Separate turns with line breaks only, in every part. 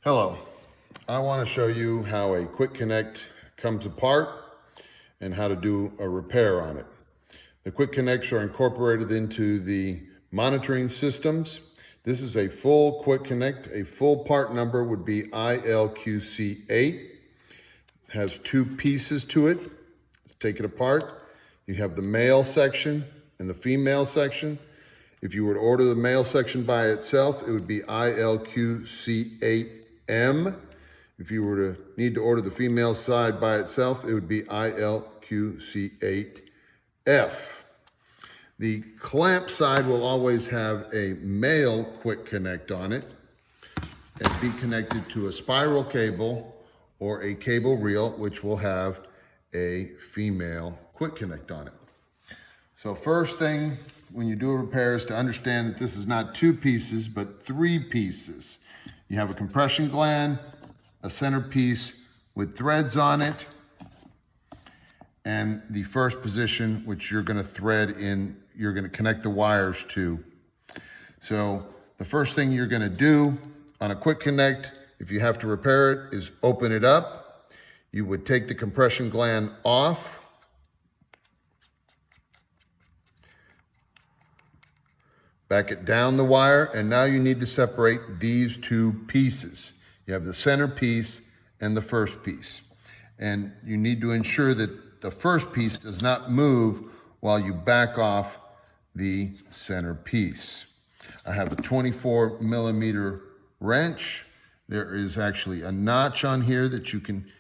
Hello, I want to show you how a quick connect comes apart and how to do a repair on it. The quick connects are incorporated into the monitoring systems. This is a full quick connect. A full part number would be ILQC8. It has two pieces to it. Let's take it apart. You have the male section and the female section. If you were to order the male section by itself, it would be ILQC8M. If you were to need to order the female side by itself, it would be ILQC8F. The clamp side will always have a male quick connect on it and be connected to a spiral cable or a cable reel, which will have a female quick connect on it. So first thing when you do a repair is to understand that this is not two pieces, but three pieces. You have a compression gland, a center piece with threads on it, and the first position, which you're going to thread in, you're going to connect the wires to. So the first thing you're going to do on a quick connect, if you have to repair it, is open it up. You would take the compression gland off. Back it down the wire, and now you need to separate these two pieces. You have the center piece and the first piece. And you need to ensure that the first piece does not move while you back off the center piece. I have a 24 millimeter wrench. There is actually a notch on here that you can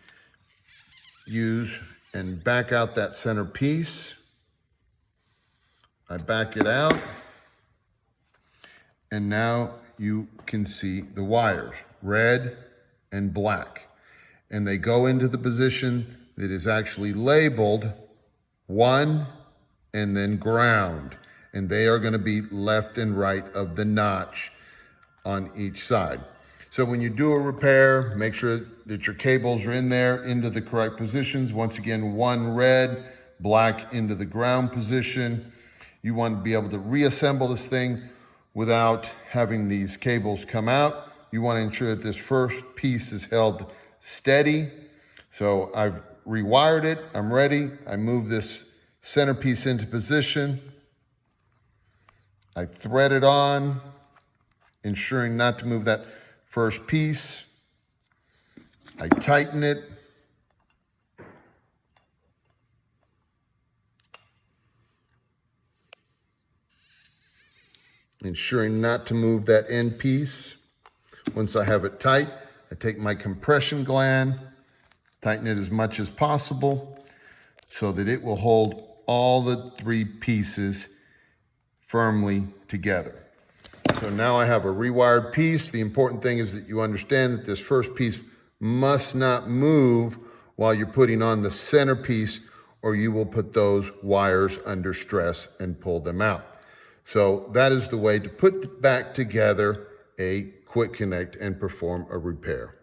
use and back out that center piece. I back it out. And now you can see the wires, red and black. And they go into the position that is actually labeled 1 and then ground. And they are going to be left and right of the notch on each side. So when you do a repair, make sure that your cables are in there into the correct positions. Once again, 1 red, black into the ground position. You want to be able to reassemble this thing without having these cables come out. You want to ensure that this first piece is held steady. So I've rewired it, I'm ready. I move this center piece into position. I thread it on, ensuring not to move that first piece. I tighten it. Ensuring not to move that end piece. Once I have it tight, I take my compression gland, tighten it as much as possible so that it will hold all the three pieces firmly together. So now I have a rewired piece. The important thing is that you understand that this first piece must not move while you're putting on the center piece, or you will put those wires under stress and pull them out. So that is the way to put back together a quick connect and perform a repair.